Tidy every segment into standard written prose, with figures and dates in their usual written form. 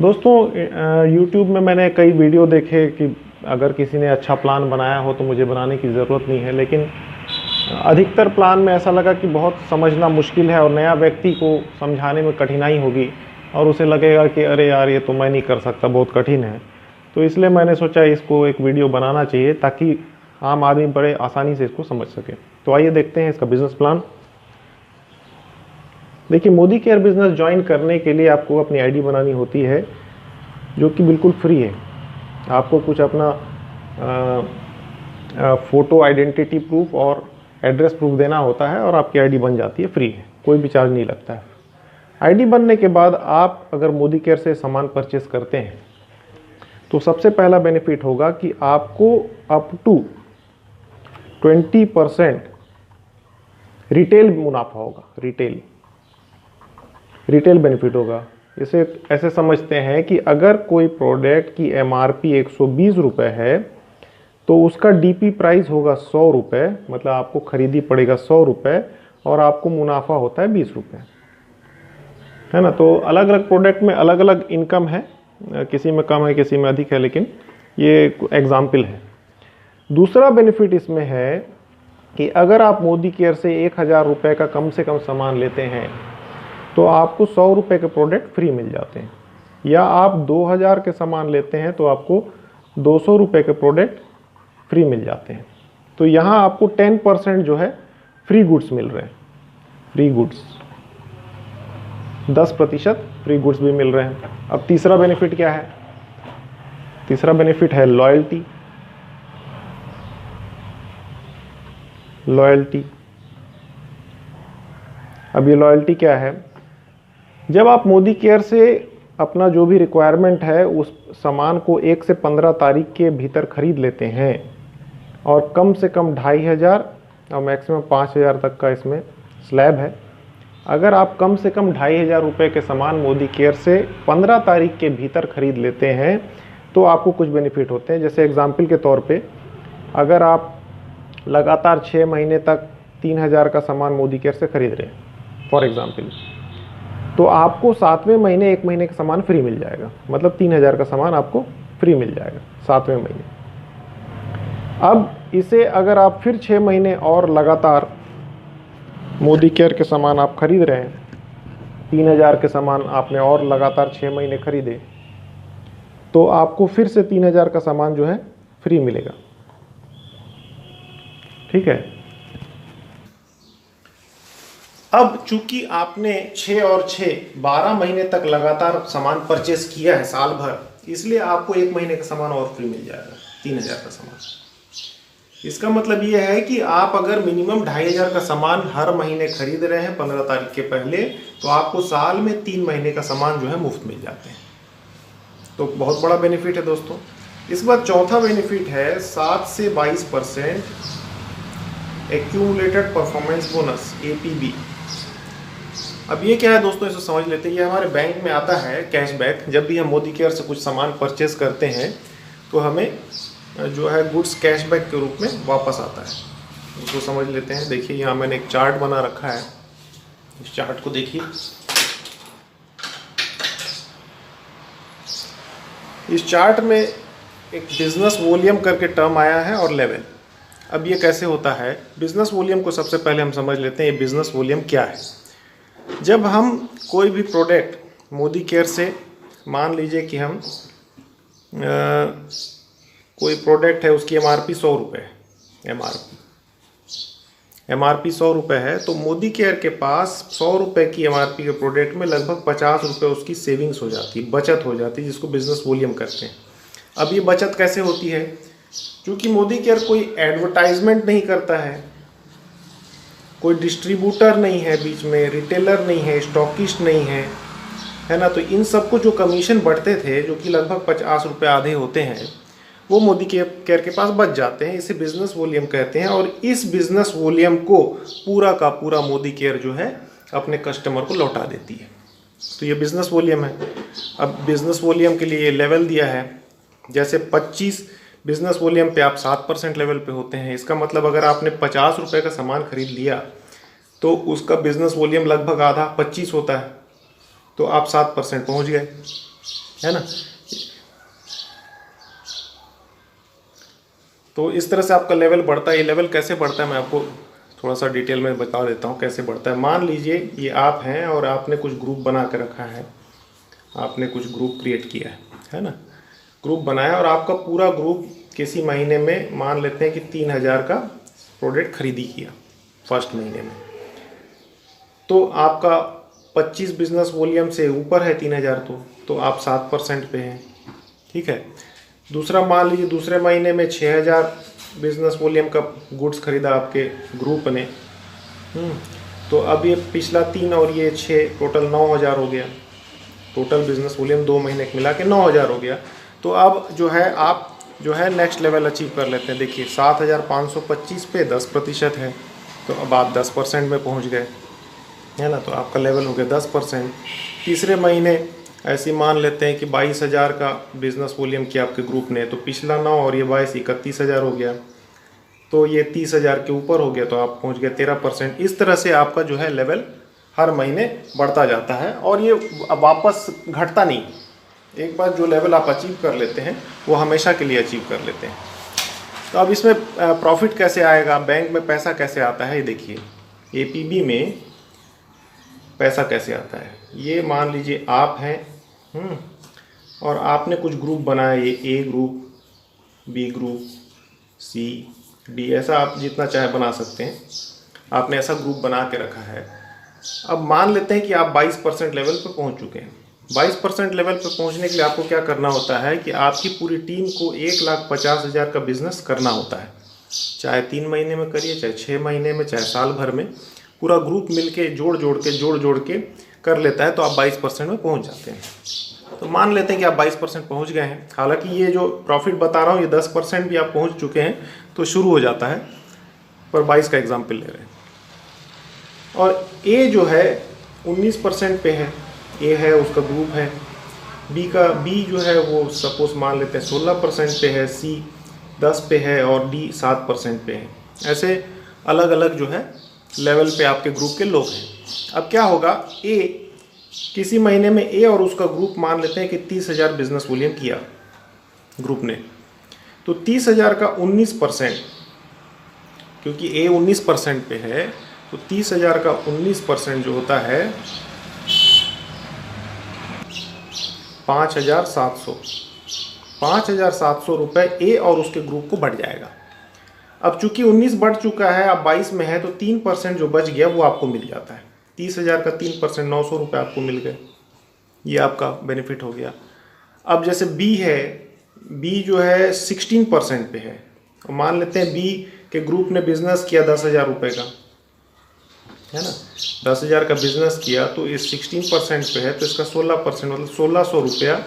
दोस्तों YouTube में मैंने कई वीडियो देखे कि अगर किसी ने अच्छा प्लान बनाया हो तो मुझे बनाने की ज़रूरत नहीं है, लेकिन अधिकतर प्लान में ऐसा लगा कि बहुत समझना मुश्किल है और नया व्यक्ति को समझाने में कठिनाई होगी और उसे लगेगा कि अरे यार ये तो मैं नहीं कर सकता, बहुत कठिन है। तो इसलिए मैंने सोचा इसको एक वीडियो बनाना चाहिए ताकि आम आदमी बड़े आसानी से इसको समझ सके। तो आइए देखते हैं इसका बिजनेस प्लान। देखिए, मोदी केयर बिजनेस ज्वाइन करने के लिए आपको अपनी आईडी बनानी होती है जो कि बिल्कुल फ्री है। आपको कुछ अपना फ़ोटो आइडेंटिटी प्रूफ और एड्रेस प्रूफ देना होता है और आपकी आईडी बन जाती है, फ्री है, कोई भी चार्ज नहीं लगता है। आईडी बनने के बाद आप अगर मोदी केयर से सामान परचेस करते हैं तो सबसे पहला बेनिफिट होगा कि आपको अप टू 20% रिटेल मुनाफा होगा। रिटेल बेनिफिट होगा। इसे ऐसे समझते हैं कि अगर कोई प्रोडक्ट की एमआरपी 120 रुपये है तो उसका डीपी प्राइस होगा 100 रुपये, मतलब आपको खरीदी पड़ेगा 100 रुपये और आपको मुनाफा होता है 20 रुपये, है ना। तो अलग अलग प्रोडक्ट में अलग अलग इनकम है, किसी में कम है किसी में अधिक है, लेकिन ये एग्जाम्पल है। दूसरा बेनिफिट इसमें है कि अगर आप मोदी केयर से 1000 रुपये का कम से कम सामान लेते हैं तो आपको 100 रुपये के प्रोडक्ट फ्री मिल जाते हैं, या आप 2000 के सामान लेते हैं तो आपको 200 रुपये के प्रोडक्ट फ्री मिल जाते हैं। तो यहाँ आपको 10% जो है फ्री गुड्स मिल रहे हैं। फ्री गुड्स 10% फ्री गुड्स भी मिल रहे हैं। अब तीसरा बेनिफिट क्या है? तीसरा बेनिफिट है लॉयल्टी। अब ये लॉयल्टी क्या है? जब आप मोदी केयर से अपना जो भी रिक्वायरमेंट है उस सामान को 1 से 15 तारीख के भीतर खरीद लेते हैं और कम से कम 2500 और मैक्सिमम 5000 तक का इसमें स्लैब है। अगर आप कम से कम 2500 रुपये के सामान मोदी केयर से 15 तारीख के भीतर खरीद लेते हैं तो आपको कुछ बेनिफिट होते हैं। जैसे एग्जाम्पल के तौर पे, अगर आप लगातार 6 महीने तक 3000 का सामान मोदी केयर से खरीद रहे हैं फॉर एग्जाम्पल, तो आपको 7वें महीने 1 महीने का सामान फ्री मिल जाएगा, मतलब 3000 का सामान आपको फ्री मिल जाएगा 7वें महीने। अब इसे अगर आप फिर 6 महीने और लगातार मोदी केयर के सामान आप खरीद रहे हैं, 3000 के सामान आपने और लगातार 6 महीने खरीदे, तो आपको फिर से 3000 का सामान जो है फ्री मिलेगा। ठीक है। अब चूंकि आपने 6 और 6 12 महीने तक लगातार सामान परचेस किया है साल भर, इसलिए आपको 1 महीने का सामान और फ्री मिल जाएगा, 3000 का सामान। इसका मतलब ये है कि आप अगर मिनिमम 2500 का सामान हर महीने खरीद रहे हैं 15 तारीख के पहले, तो आपको साल में 3 महीने का सामान जो है मुफ्त मिल जाते हैं। तो बहुत बड़ा बेनिफिट है दोस्तों। इसके बाद चौथा बेनिफिट है 7 से 22% एक्यूमुलेटेड परफॉर्मेंस बोनस, APB। अब ये क्या है दोस्तों, इसे समझ लेते हैं। ये हमारे बैंक में आता है कैशबैक। जब भी हम मोदी केयर से कुछ सामान परचेस करते हैं तो हमें जो है गुड्स कैशबैक के रूप में वापस आता है। उसको समझ लेते हैं। देखिए, यहाँ मैंने एक चार्ट बना रखा है, इस चार्ट को देखिए। इस चार्ट में एक बिजनेस वॉल्यूम करके टर्म आया है और लेवल। अब ये कैसे होता है? बिजनेस वॉल्यूम को सबसे पहले हम समझ लेते हैं, ये बिजनेस वॉल्यूम क्या है। जब हम कोई भी प्रोडक्ट मोदी केयर से, मान लीजिए कि हम कोई प्रोडक्ट है, उसकी एमआरपी 100 रुपये है, एमआरपी 100 रुपये है, तो मोदी केयर के पास 100 रुपये की एमआरपी के प्रोडक्ट में लगभग 50 रुपये उसकी सेविंग्स हो जाती, बचत हो जाती, जिसको बिजनेस वॉल्यूम करते हैं। अब ये बचत कैसे होती है? क्योंकि मोदी केयर कोई एडवर्टाइजमेंट नहीं करता है, कोई डिस्ट्रीब्यूटर नहीं है बीच में, रिटेलर नहीं है, स्टॉकिस्ट नहीं है, है ना। तो इन सबको जो कमीशन बढ़ते थे, जो कि लगभग 50 रुपये आधे होते हैं, वो मोदी केयर के पास बच जाते हैं। इसे बिजनेस वॉल्यूम कहते हैं। और इस बिजनेस वॉल्यूम को पूरा का पूरा मोदी केयर जो है अपने कस्टमर को लौटा देती है। तो ये बिजनेस वॉल्यूम है। अब बिजनेस वॉल्यूम के लिए लेवल दिया है। जैसे 25 बिजनेस वॉल्यूम पे आप 7% लेवल पे होते हैं। इसका मतलब अगर आपने 50 रुपये का सामान खरीद लिया तो उसका बिजनेस वॉल्यूम लगभग आधा 25 होता है, तो आप 7% पहुंच गए। है ना। तो इस तरह से आपका लेवल बढ़ता है। ये लेवल कैसे बढ़ता है मैं आपको थोड़ा सा डिटेल में बता देता हूँ कैसे बढ़ता है। मान लीजिए ये आप हैं और आपने कुछ ग्रुप बना के रखा है, आपने कुछ ग्रुप क्रिएट किया है ना, ग्रुप बनाया और आपका पूरा ग्रुप किसी महीने में मान लेते हैं कि 3000 का प्रोडक्ट खरीदी किया फर्स्ट महीने में, तो आपका 25 बिजनेस वॉल्यूम से ऊपर है 3000, तो आप 7% पे हैं, ठीक है। दूसरा मान लीजिए दूसरे महीने में 6000 बिजनेस वॉल्यूम का गुड्स खरीदा आपके ग्रुप ने, तो अब ये पिछला 3 और ये 6 टोटल 9000 हो गया। टोटल बिजनेस वॉल्यूम 2 महीने के मिला के 9000 हो गया। तो अब जो है आप जो है नेक्स्ट लेवल अचीव कर लेते हैं। देखिए 7525 पे 10% है, तो अब आप 10% में पहुंच गए, है ना। तो आपका लेवल हो गया 10%। तीसरे महीने ऐसे मान लेते हैं कि 22000 का बिजनेस वॉल्यूम किया आपके ग्रुप ने, तो पिछला 9 और ये 22 31000 हो गया, तो ये 30000 के ऊपर हो गया, तो आप पहुंच गए 13%। इस तरह से आपका जो है लेवल हर महीने बढ़ता जाता है और ये वापस घटता नहीं। एक बार जो लेवल आप अचीव कर लेते हैं वो हमेशा के लिए अचीव कर लेते हैं। तो अब इसमें प्रॉफिट कैसे आएगा, बैंक में पैसा कैसे आता है, ये देखिए एपीबी में पैसा कैसे आता है। ये मान लीजिए आप हैं और आपने कुछ ग्रुप बनाया, ये ए ग्रुप, बी ग्रुप, सी, डी, ऐसा आप जितना चाहे बना सकते हैं। आपने ऐसा ग्रुप बना के रखा है। अब मान लेते हैं कि आप 22% लेवल पर पहुंच चुके हैं। 22% लेवल पर पहुंचने के लिए आपको क्या करना होता है कि आपकी पूरी टीम को 1,50,000 का बिजनेस करना होता है। चाहे 3 महीने में करिए, चाहे 6 महीने में, चाहे साल भर में, पूरा ग्रुप मिलके जोड़ जोड़ के कर लेता है, तो आप 22% में पहुंच जाते हैं। तो मान लेते हैं कि आप 22% पहुंच गए हैं। हालांकि ये जो प्रॉफिट बता रहा हूँ ये 10% भी आप पहुंच चुके हैं तो शुरू हो जाता है, पर 22 का एग्जाम्पल ले रहे हैं। और ए जो है 19% पे है, ए है उसका ग्रुप है। बी जो है वो सपोज मान लेते हैं 16% पे है, सी 10 पे है और डी 7% पे है। ऐसे अलग अलग जो है लेवल पे आपके ग्रुप के लोग हैं। अब क्या होगा, ए किसी महीने में ए और उसका ग्रुप मान लेते हैं कि 30,000 बिजनेस वॉल्यूम किया ग्रुप ने, तो 30,000 का 19%, क्योंकि ए 19% पे है, तो 30,000 का 19% जो होता है 5,700 रुपये ए और उसके ग्रुप को बढ़ जाएगा। अब चूंकि 19 बढ़ चुका है, अब 22 में है, तो 3% जो बच गया वो आपको मिल जाता है। 30,000 का 3% 900 रुपये आपको मिल गए, ये आपका बेनिफिट हो गया। अब जैसे बी है, बी जो है 16% पे है, और मान लेते हैं बी के ग्रुप ने बिजनेस किया 10,000 रुपये का, है ना। 10,000 का बिजनेस किया तो ये 16% पे है, तो इसका 16% मतलब 1,600 रुपया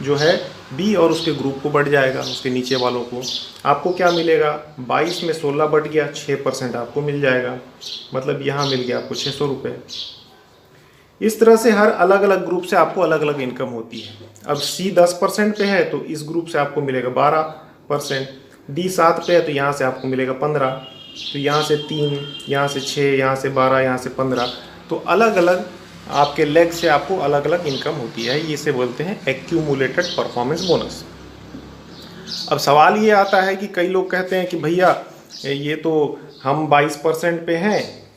जो है बी और उसके ग्रुप को बढ़ जाएगा, उसके नीचे वालों को। आपको क्या मिलेगा, 22 में 16 बढ़ गया, 6% आपको मिल जाएगा, मतलब यहाँ मिल गया आपको 600 रुपये। इस तरह से हर अलग अलग ग्रुप से आपको अलग अलग इनकम होती है। अब सी 10% पे है तो इस ग्रुप से आपको मिलेगा 12%, डी 7 पे है तो यहाँ से आपको मिलेगा 15, तो यहाँ से 3, यहाँ से 6, यहाँ से 12, यहाँ से 15, तो अलग अलग आपके लेग से आपको अलग अलग इनकम होती है। ये इसे बोलते हैं एक्यूमुलेटेड परफॉर्मेंस बोनस। अब सवाल ये आता है कि कई लोग कहते हैं कि भैया ये तो हम 22% पे हैं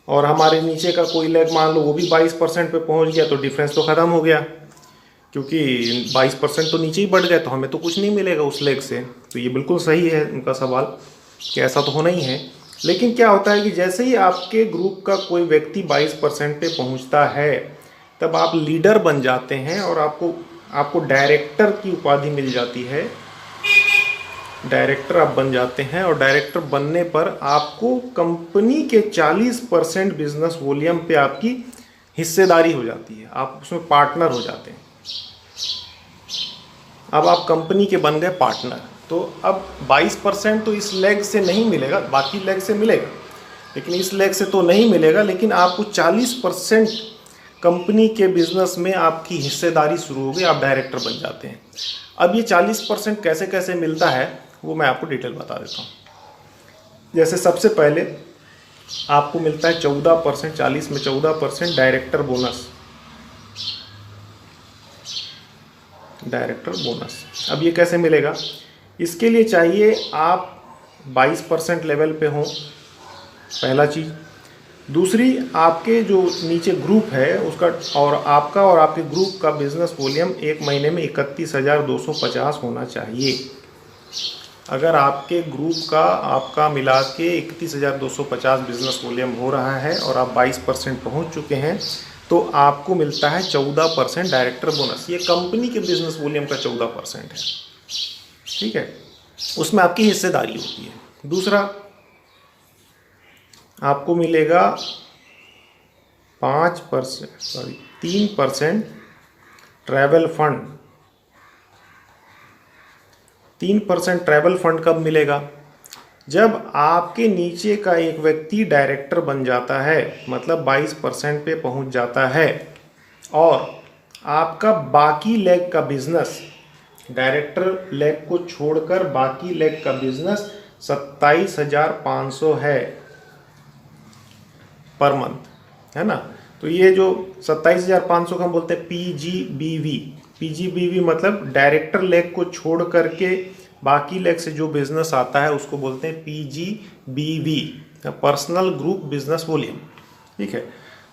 और हमारे नीचे का कोई लेग मान लो वो भी 22% पे पहुंच गया, तो डिफरेंस तो ख़त्म हो गया, क्योंकि 22% तो नीचे ही बढ़ गए, तो हमें तो कुछ नहीं मिलेगा उस लेग से। तो ये बिल्कुल सही है उनका सवाल कि ऐसा तो होना ही है। लेकिन क्या होता है कि जैसे ही आपके ग्रुप का कोई व्यक्ति 22% पे पहुंचता है, तब आप लीडर बन जाते हैं और आपको डायरेक्टर की उपाधि मिल जाती है। डायरेक्टर आप बन जाते हैं और डायरेक्टर बनने पर आपको कंपनी के 40% बिजनेस वॉल्यूम पे आपकी हिस्सेदारी हो जाती है, आप उसमें पार्टनर हो जाते हैं। अब आप कंपनी के बन गए पार्टनर, तो अब 22% तो इस लेग से नहीं मिलेगा, बाकी लेग से मिलेगा, लेकिन इस लेग से तो नहीं मिलेगा। लेकिन आपको 40% कंपनी के बिजनेस में आपकी हिस्सेदारी शुरू हो गई, आप डायरेक्टर बन जाते हैं। अब ये 40% कैसे कैसे मिलता है वो मैं आपको डिटेल बता देता हूँ। जैसे सबसे पहले आपको मिलता है 14%, 40 में 14% डायरेक्टर बोनस। Director bonus. अब ये कैसे मिलेगा? इसके लिए चाहिए आप 22% लेवल पे हों, पहला चीज़। दूसरी, आपके जो नीचे ग्रुप है उसका और आपके ग्रुप का बिजनेस वॉल्यूम एक महीने में 31,250 होना चाहिए। अगर आपके ग्रुप का आपका मिला के 31,250 बिजनेस वॉल्यूम हो रहा है और आप 22% पहुँच चुके हैं तो आपको मिलता है 14% डायरेक्टर बोनस। ये कंपनी के बिजनेस वॉल्यूम का 14% है, ठीक है, उसमें आपकी हिस्सेदारी होती है। दूसरा, आपको मिलेगा 3% ट्रैवल फंड। 3% ट्रैवल फंड कब मिलेगा? जब आपके नीचे का एक व्यक्ति डायरेक्टर बन जाता है, मतलब 22% पे पहुंच जाता है और आपका बाकी लेग का बिजनेस, डायरेक्टर लेग को छोड़कर बाकी लेग का बिजनेस 27,500 है पर मंथ, है ना। तो ये जो 27,500 का हम बोलते हैं PGBV। PGBV मतलब डायरेक्टर लेग को छोड़ करके बाकी लेग से जो बिजनेस आता है उसको बोलते हैं PGBV, personal group business volume, ठीक है।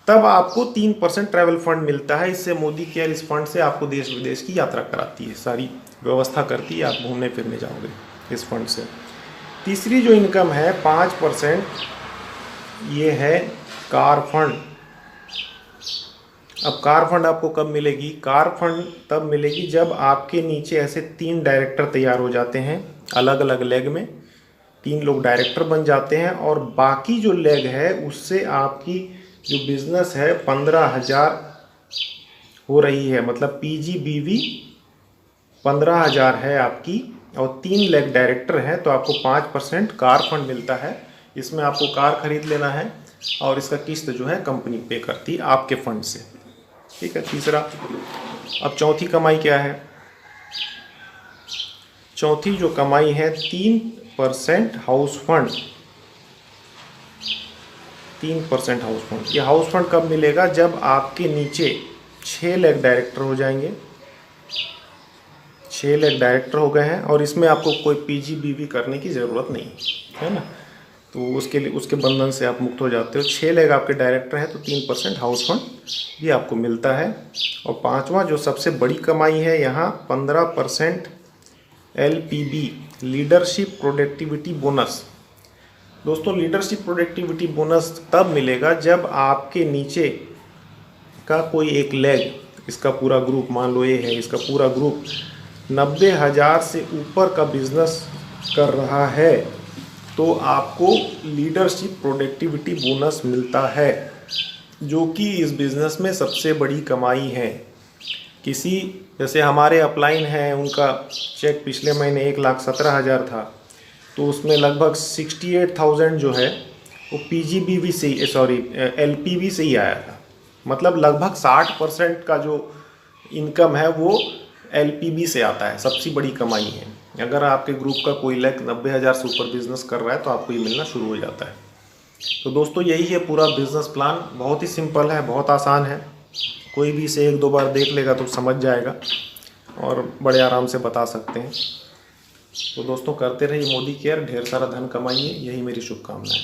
तब आपको 3% ट्रैवल फंड मिलता है। इससे मोदी केयर इस फंड से आपको देश विदेश की यात्रा कराती है, सारी व्यवस्था करती है, आप घूमने फिरने जाओगे इस फंड से। तीसरी जो इनकम है 5%, ये है कार फंड। अब कार फंड आपको कब मिलेगी? कार फंड तब मिलेगी जब आपके नीचे ऐसे 3 डायरेक्टर तैयार हो जाते हैं, अलग अलग लेग में 3 लोग डायरेक्टर बन जाते हैं और बाकी जो लेग है उससे आपकी जो बिजनेस है 15,000 हो रही है, मतलब PGBV 15,000 है आपकी और 3 लेग डायरेक्टर हैं, तो आपको 5% कार फंड मिलता है। इसमें आपको कार खरीद लेना है और इसका किस्त जो है कंपनी पे करती है आपके फंड से, ठीक है। तीसरा, अब चौथी कमाई क्या है? चौथी जो कमाई है 3% हाउस फंड। 3% house fund. ये हाउस फंड कब मिलेगा? जब आपके नीचे 6 लेग डायरेक्टर हो जाएंगे, 6 लेग डायरेक्टर हो गए हैं और इसमें आपको कोई PGBV करने की ज़रूरत नहीं है ना, तो उसके लिए उसके बंधन से आप मुक्त हो जाते हो। 6 लेग आपके डायरेक्टर हैं तो 3% हाउस फंड भी आपको मिलता है। और पांचवा जो सबसे बड़ी कमाई है यहाँ 15% LPB, लीडरशिप प्रोडक्टिविटी बोनस। दोस्तों, लीडरशिप प्रोडक्टिविटी बोनस तब मिलेगा जब आपके नीचे का कोई एक लेग, इसका पूरा ग्रुप, मान लो ये है, इसका पूरा ग्रुप 90,000 से ऊपर का बिजनेस कर रहा है तो आपको लीडरशिप प्रोडक्टिविटी बोनस मिलता है, जो कि इस बिज़नेस में सबसे बड़ी कमाई है। किसी जैसे हमारे अपलाइन हैं, उनका चेक पिछले महीने 1,17,000 था, तो उसमें लगभग 68,000 जो है वो PGBV से LPV से ही आया था। मतलब लगभग 60% का जो इनकम है वो LPB से आता है, सबसे बड़ी कमाई है। अगर आपके ग्रुप का कोई लेग 90,000 से ऊपर बिजनेस कर रहा है तो आपको ये मिलना शुरू हो जाता है। तो दोस्तों, यही है पूरा बिजनेस प्लान। बहुत ही सिंपल है, बहुत आसान है, कोई भी इसे 1-2 बार देख लेगा तो समझ जाएगा और बड़े आराम से बता सकते हैं। तो दोस्तों, करते रहिए मोदी केयर, ढेर सारा धन कमाइए, यही मेरी शुभकामनाएं।